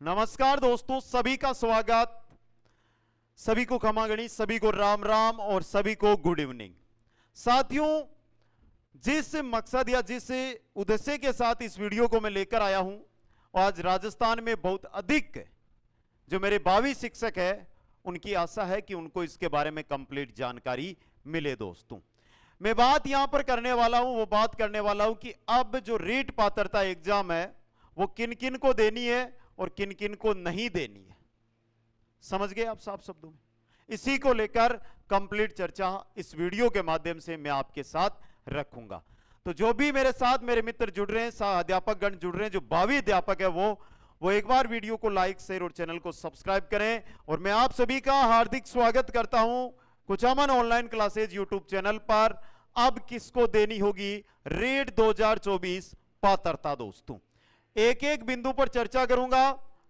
नमस्कार दोस्तों, सभी का स्वागत। सभी को खमा गणित, सभी को राम राम और सभी को गुड इवनिंग। साथियों, जिस मकसद या जिस उद्देश्य के साथ इस वीडियो को मैं लेकर आया हूं, आज राजस्थान में बहुत अधिक जो मेरे भावी शिक्षक है उनकी आशा है कि उनको इसके बारे में कंप्लीट जानकारी मिले। दोस्तों, मैं बात यहां पर करने वाला हूं, वो बात करने वाला हूं कि अब जो रीट पात्रता एग्जाम है वो किन किन को देनी है और किन किन को नहीं देनी है। समझ गए आप साफ शब्दों में? इसी को लेकर कंप्लीट चर्चा इस वीडियो के माध्यम से मैं आपके साथ रखूंगा। तो जो भी मेरे साथ मेरे मित्र जुड़ रहे हैं, अध्यापक गण जुड़ रहे हैं, जो भावी अध्यापक है वो एक बार वीडियो को लाइक शेयर और चैनल को सब्सक्राइब करें। और मैं आप सभी का हार्दिक स्वागत करता हूं Kuchaman online classes YouTube channel पर। अब किसको देनी होगी रीट 2024 पात्रता? दोस्तों, एक एक बिंदु पर चर्चा करूंगा।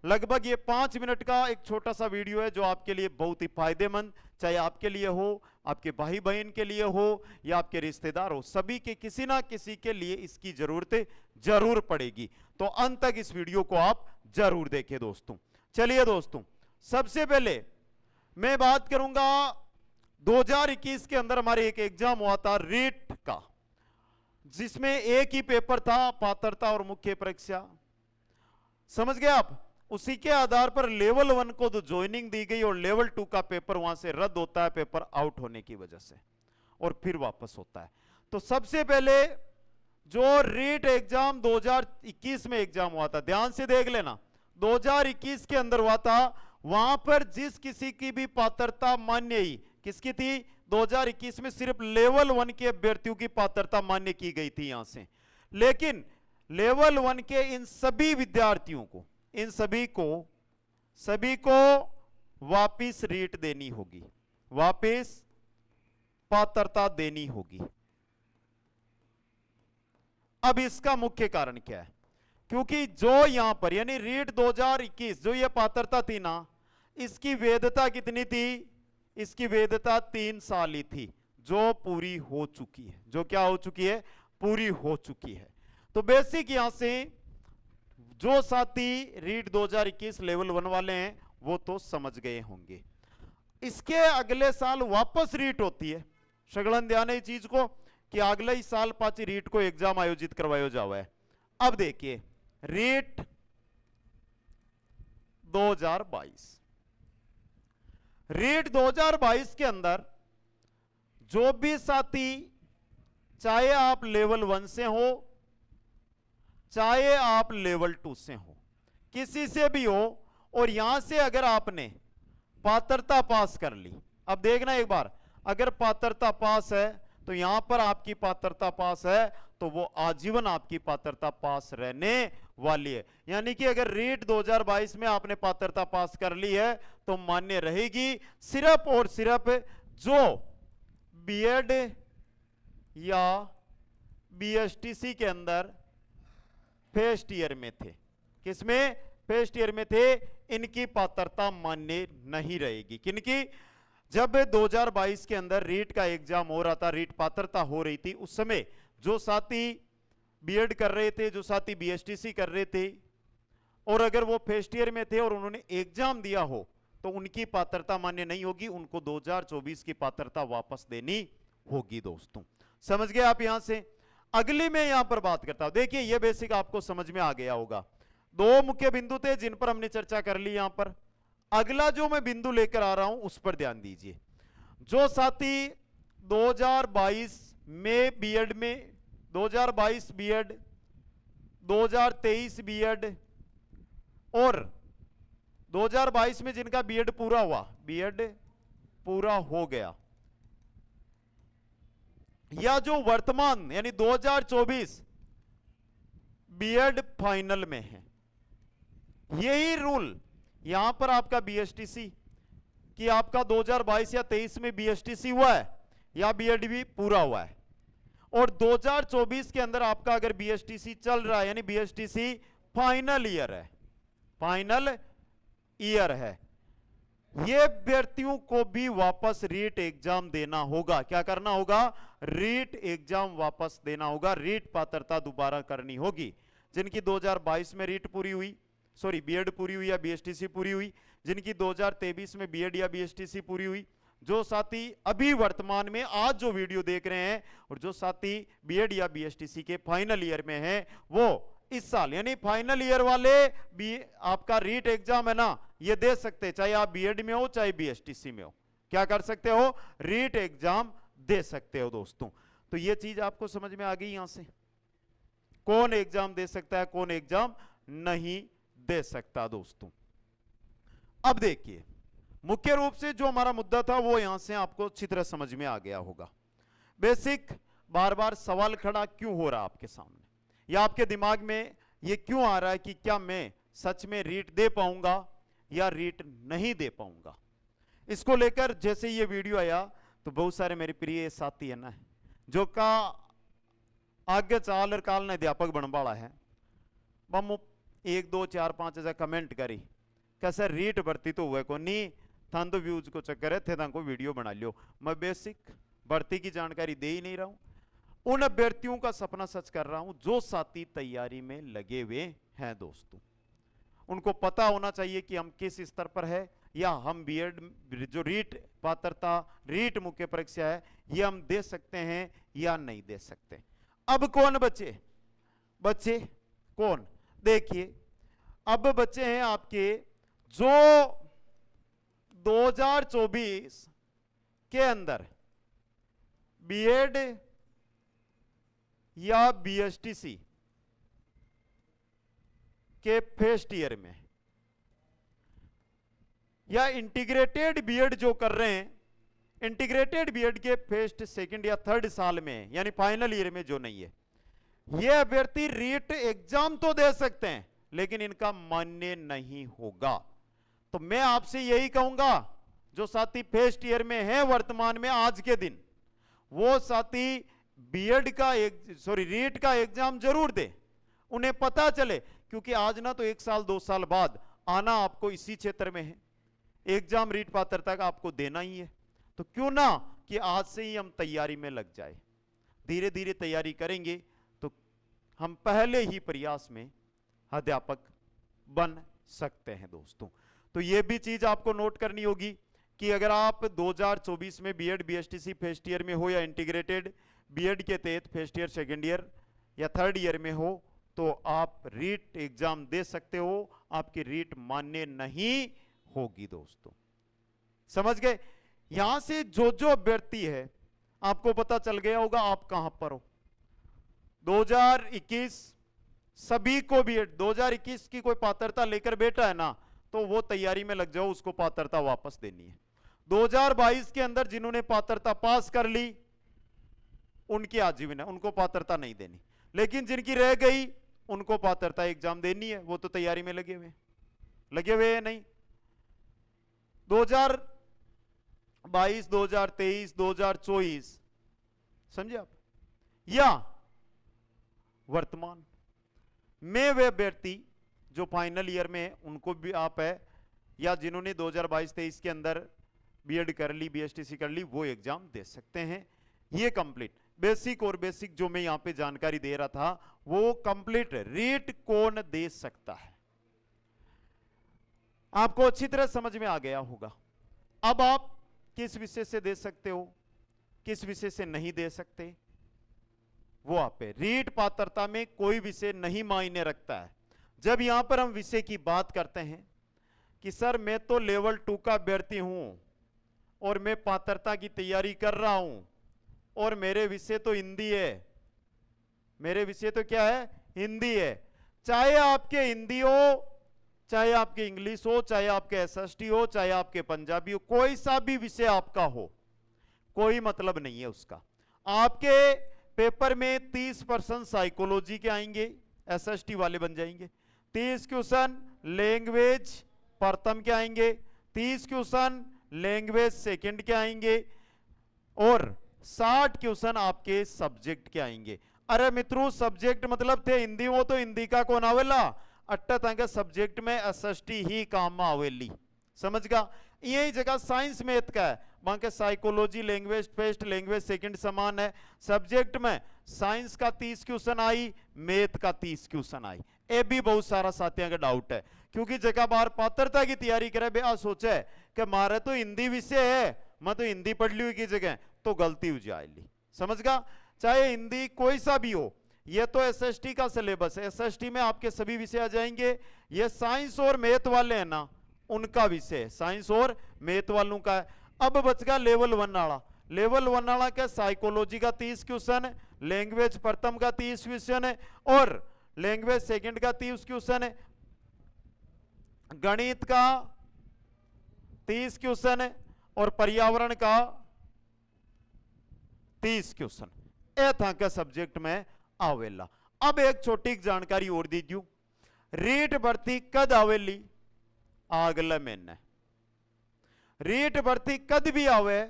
लगभग ये 5 मिनट का एक छोटा सा वीडियो है जो आपके लिए बहुत ही फायदेमंद, चाहे आपके लिए हो, आपके भाई बहन के लिए हो या आपके रिश्तेदार हो, सभी के किसी ना किसी के लिए इसकी जरूरत जरूर पड़ेगी। तो अंत तक इस वीडियो को आप जरूर देखें दोस्तों। चलिए दोस्तों, सबसे पहले मैं बात करूंगा 2021 के अंदर हमारे एक एग्जाम हुआ था रीट का, जिसमें एक ही पेपर था, पात्रता और मुख्य परीक्षा। समझ गए आप? उसी के आधार पर लेवल 1 को तो ज्वाइनिंग दी गई और लेवल 2 का पेपर वहां से रद्द होता है, पेपर आउट होने की वजह से, और फिर वापस होता है। तो सबसे पहले जो रीट एग्जाम 2021 में एग्जाम हुआ था, ध्यान से देख लेना, 2021 के अंदर हुआ था, वहां पर जिस किसी की भी पात्रता मान्य ही किसकी थी, 2021 में सिर्फ लेवल 1 के अभ्यर्थियों की पात्रता मान्य की गई थी यहां से। लेकिन लेवल 1 के इन सभी विद्यार्थियों को, इन सभी को वापिस रीट देनी होगी, वापिस पात्रता देनी होगी। अब इसका मुख्य कारण क्या है? क्योंकि जो यहां पर यानी रीट 2021 जो ये पात्रता थी ना, इसकी वैधता कितनी थी? इसकी वैधता 3 साल ही थी, जो पूरी हो चुकी है। जो क्या हो चुकी है? पूरी हो चुकी है। तो बेसिक यहां से जो साथी रीट 2021 लेवल 1 वाले हैं वो तो समझ गए होंगे। इसके अगले साल वापस रीट होती है। सगलन ध्यान है इस चीज को कि अगले ही साल पांच रीट को एग्जाम आयोजित करवाया जावा है। अब देखिए रीट 2022, रीट 2022 के अंदर जो भी साथी, चाहे आप लेवल 1 से हो चाहे आप लेवल 2 से हो, किसी से भी हो, और यहां से अगर आपने पात्रता पास कर ली, अब देखना एक बार, अगर पात्रता पास है तो यहां पर आपकी पात्रता पास है तो वो आजीवन आपकी पात्रता पास रहने वाली है। यानी कि अगर रीट 2022 में आपने पात्रता पास कर ली है तो मान्य रहेगी। सिर्फ और सिर्फ जो बीएड या बीएसटीसी के अंदर फर्स्ट ईयर में थे, किसमें? फर्स्ट ईयर में थे, इनकी पात्रता मान्य नहीं रहेगी। किनकी? जब 2022 के अंदर रीट का एग्जाम हो रहा था, रीट पात्रता हो रही थी, उस समय जो साथी बीएड कर रहे थे, जो साथी बीएसटीसी कर रहे थे, और अगर वो फर्स्ट ईयर में थे और उन्होंने एग्जाम दिया हो तो उनकी पात्रता मान्य नहीं होगी, उनको 2024 की पात्रता वापस देनी होगी। दोस्तों, समझ गए आप? यहां से अगली मैं यहां पर बात करता हूं। देखिए ये बेसिक आपको समझ में आ गया होगा। 2 मुख्य बिंदु थे जिन पर हमने चर्चा कर ली। यहां पर अगला जो मैं बिंदु लेकर आ रहा हूं उस पर ध्यान दीजिए। जो साथी 2022 में बीएड में, 2022 बीएड, 2023 बीएड और 2022 में जिनका बीएड पूरा हुआ, बीएड पूरा हो गया, या जो वर्तमान यानी 2024 बीएड फाइनल में है, यही रूल यहां पर आपका बीएसटीसी कि आपका 2022 या 23 में बीएसटीसी हुआ है या बीएड भी पूरा हुआ है, और 2024 के अंदर आपका अगर बीएसटीसी चल रहा है यानी बीएसटीसी फाइनल ईयर है, फाइनल ईयर है, ये अभ्यर्थियों को भी वापस रीट एग्जाम देना होगा। क्या करना होगा? रीट एग्जाम वापस देना होगा, रीट पात्रता दोबारा करनी होगी। जिनकी 2022 में रीट पूरी हुई सॉरी बीएड पूरी हुई या बीएसटीसी पूरी हुई, जिनकी 2023 में बीएड या बीएसटीसी पूरी हुई, जो साथी अभी वर्तमान में आज जो वीडियो देख रहे हैं और जो साथी बीएड या बीएसटीसी के फाइनल ईयर में हैं, वो इस साल यानी फाइनल ईयर वाले भी आपका रीट एग्जाम है ना, ये दे सकते हैं, चाहे आप बीएड में हो चाहे बीएसटीसी में हो, क्या कर सकते हो, रीट एग्जाम दे सकते हो दोस्तों। तो ये चीज आपको समझ में आ गई, यहां से कौन एग्जाम दे सकता है, कौन एग्जाम नहीं दे सकता दोस्तों। अब देखिए मुख्य रूप से जो हमारा मुद्दा था वो यहां से आपको अच्छी तरह समझ में आ गया होगा। बेसिक बार बार सवाल खड़ा क्यों हो रहा आपके सामने, या आपके दिमाग में ये क्यों आ रहा है कि क्या मैं सच में रीट दे पाऊंगा या रीट नहीं दे पाऊंगा। इसको लेकर जैसे ये वीडियो आया तो बहुत सारे मेरे प्रिय साथी है ना, जो का आगे चाल और काल ने अध्यापक बन वाला है, बम 1 2 4 5 ऐसा कमेंट करी कैसे रीट भर्ती तो हुए को नहीं, थान तो व्यूज को चक्कर है थे को वीडियो बना लियो। मैं बेसिक भर्ती की जानकारी दे ही नहीं रहा हूं, उन अभ्यर्थियों का सपना सच कर रहा हूं जो साथी तैयारी में लगे हुए हैं दोस्तों। उनको पता होना चाहिए कि हम किस स्तर पर है, या हम बीएड जो रीट पात्रता रीट मुख्य परीक्षा है ये हम दे सकते हैं या नहीं दे सकते। अब कौन बचे, बच्चे कौन, देखिए अब बच्चे हैं आपके जो 2024 के अंदर बीएड या बीएसटीसी के फर्स्ट ईयर में या इंटीग्रेटेड बीएड जो कर रहे हैं, इंटीग्रेटेड बीएड के फर्स्ट सेकंड या थर्ड साल में यानी फाइनल ईयर में जो नहीं है, ये अभ्यर्थी रीट एग्जाम तो दे सकते हैं लेकिन इनका मान्य नहीं होगा। तो मैं आपसे यही कहूंगा जो साथी फर्स्ट ईयर में है वर्तमान में आज के दिन, वो साथी बीएड का रीट का एग्जाम जरूर दे, उन्हें पता चले, क्योंकि आज ना तो 1 साल 2 साल बाद आना आपको इसी क्षेत्र में है, एग्जाम रीट पात्रता का आपको देना ही है। तो क्यों ना कि आज से ही हम तैयारी में लग जाए, धीरे धीरे तैयारी करेंगे तो हम पहले ही प्रयास में अध्यापक बन सकते हैं दोस्तों। तो यह भी चीज आपको नोट करनी होगी कि अगर आप 2024 में बीएड बीएसटीसी फर्स्ट ईयर में हो या इंटीग्रेटेड बीएड के तहत फर्स्ट ईयर सेकेंड ईयर या थर्ड ईयर में हो तो आप रीट एग्जाम दे सकते हो, आपकी रीट मान्य नहीं होगी दोस्तों। समझ गए? यहां से जो जो अभ्यर्थी है आपको पता चल गया होगा आप कहां पर हो। 2021 सभी को भी 2021 की कोई पात्रता लेकर बैठा है ना तो वो तैयारी में लग जाओ, उसको पात्रता वापस देनी है। 2022 के अंदर जिन्होंने पात्रता पास कर ली उनकी आजीवन है, उनको पात्रता नहीं देनी, लेकिन जिनकी रह गई उनको पात्रता एग्जाम देनी है, वो तो तैयारी में लगे हुए हैं नहीं। 2022 2023 2024 समझे आप, या वर्तमान में वे अभ्यर्थी जो फाइनल ईयर में है उनको भी आप है, या जिन्होंने 2022-23 के अंदर बीएड कर ली बीएसटीसी कर ली वो एग्जाम दे सकते हैं। ये कंप्लीट बेसिक और बेसिक जो मैं यहां पे जानकारी दे रहा था वो कंप्लीट रीट कौन दे सकता है आपको अच्छी तरह समझ में आ गया होगा। अब आप किस विषय से दे सकते हो, किस विषय से नहीं दे सकते, वो आप पे रीट पात्रता में कोई विषय नहीं मायने रखता है। जब यहां पर हम विषय की बात करते हैं कि सर मैं तो लेवल 2 का अभ्यर्थी हूं और मैं पात्रता की तैयारी कर रहा हूं और मेरे विषय तो हिंदी है, मेरे विषय तो क्या है, हिंदी है, चाहे आपके हिंदी हो, चाहे आपके इंग्लिश हो, चाहे आपके एसएसटी हो, चाहे आपके पंजाबी हो, कोई सा भी विषय आपका हो, कोई मतलब नहीं है उसका। आपके पेपर में 30% साइकोलॉजी के आएंगे, एसएसटी वाले बन जाएंगे, 30 क्वेश्चन लैंग्वेज प्रथम के आएंगे, 30 क्वेश्चन लैंग्वेज सेकंड के आएंगे और 60 क्वेश्चन आपके सब्जेक्ट के आएंगे। अरे मित्रों सब्जेक्ट मतलब थे हिंदी, वो तो हिंदी का कौन आवेला, अट्टा सब्जेक्ट में एसएसटी ही काम आवेली, समझ गा। यही जगह साइंस मैथ का है, वहां के psychology language first language second समान है। सब्जेक्ट में साइंस का 30 क्वेश्चन आई, मैथ का 30 क्वेश्चन आई, ये भी बहुत सारा साथियों का डाउट है, क्योंकि जगह बार पात्रता की तैयारी करे बे आ सोचे कि मारे तो हिंदी विषय है, मैं तो हिंदी पढ़ ली हुई की जगह, तो गलती हो जाएगी। समझगा? चाहे हिंदी कोई सा भी हो, ये तो एसएसटी का सिलेबस है, एसएसटी में आपके सभी विषय आ जाएंगे। ये साइंस और मैथ वाले हैं ना, उनका विषय साइंस और मैथ वालों का है। अब बच गया लेवल 1 वाला। लेवल 1 वाला का साइकोलॉजी का 30 क्वेश्चन है, लैंग्वेज प्रथम का 30 क्वेश्चन है, और लैंग्वेज सेकंड का 30 क्वेश्चन है, गणित का 30 क्वेश्चन है, और पर्यावरण का 30 क्वेश्चन। ए था के सब्जेक्ट में आवेला। अब एक छोटी जानकारी और दी दू, रीट भर्ती कद आवेली? अगले महीने। रीट भर्ती कद भी आवे,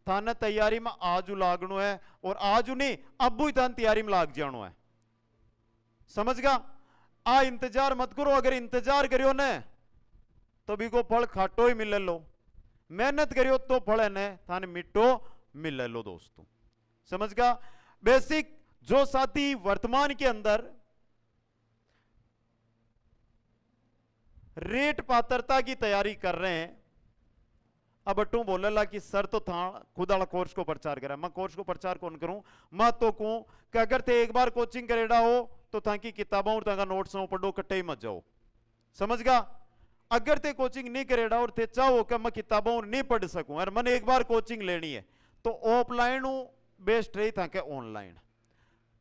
थाने तैयारी में आज लागणो है, और आज नहीं अब ही थाने तैयारी में लाग जानो है। समझ गा? आ इंतजार मत करो, अगर इंतजार करियो ने तो भी को फल खाटो ही मिले लो, मेहनत करियो तो फल है ने थाने मिट्टो मिले लो दोस्तों। समझ गा? बेसिक जो साथी वर्तमान के अंदर रेट पात्रता की तैयारी कर रहे हैं, अब अट्टू बोलेला कि सर तो था खुद वाला कोर्स को प्रचार करा, मैं कोर्स को प्रचार कौन करूं? मैं तो कहूं कि अगर ते एक बार कोचिंग करेड़ा हो तो ताकि किताबों और ताका नोट्स हो पढ़ो, कट्टे ही मत जाओ। समझ गा? अगर ते कोचिंग नहीं करेड़ा और ते चाहो कि मैं किताबों नहीं पढ़ सकूं और मैंने एक बार कोचिंग लेनी है, तो ऑफलाइन बेस्ट रही था कि ऑनलाइन।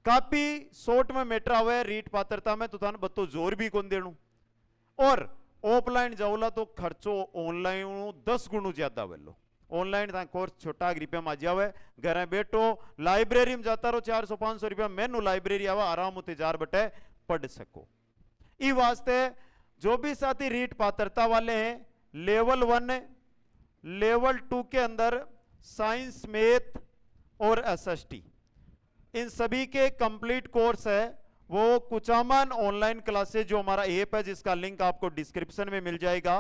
काफी शॉर्ट में मैटर आवे रीट पात्रता में, तो थाने बत्तो जोर भी कौन देणु, और ऑफलाइन जाओला तो खर्चो ऑनलाइन 10 गुणों ज्यादा वेलो। ऑनलाइन था कोर्स छोटा रुपया में जावे, घर बैठो लाइब्रेरी में जाता रहो, 400-500 रुपया मेनू लाइब्रेरी आवा, आराम होते 4 बटे पढ़ सको। इस वास्ते जो भी साथी रीट पात्रता वाले हैं, लेवल 1 लेवल 2 के अंदर साइंस मैथ और एसएसटी, इन सभी के कंप्लीट कोर्स है वो कुचामन ऑनलाइन क्लासेज, जो हमारा ऐप है जिसका लिंक आपको डिस्क्रिप्शन में मिल जाएगा।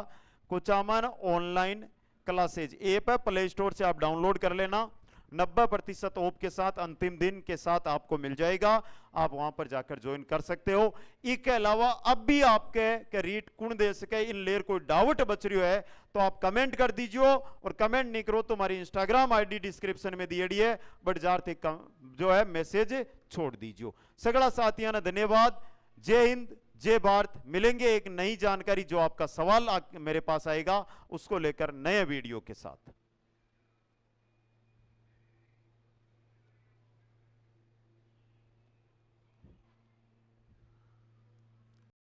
कुचामन ऑनलाइन क्लासेज ऐप है, प्ले स्टोर से आप डाउनलोड कर लेना, 90% ऑफ के साथ, अंतिम दिन के साथ आपको मिल जाएगा, आप वहां पर जाकर ज्वाइन कर सकते हो। इसके अलावा अब भी आपके रीट कुण दे सके इन लेर कोई डाउट बच रही है तो आप कमेंट कर दीजिए, और कमेंट नहीं करो तो हमारी इंस्टाग्राम आईडी डिस्क्रिप्शन में दिएड़ी है, बट जार थे जो है मैसेज छोड़ दीजिए। सगड़ा साथियों ने धन्यवाद। जय हिंद, जय भारत। मिलेंगे एक नई जानकारी, जो आपका सवाल मेरे पास आएगा उसको लेकर नए वीडियो के साथ।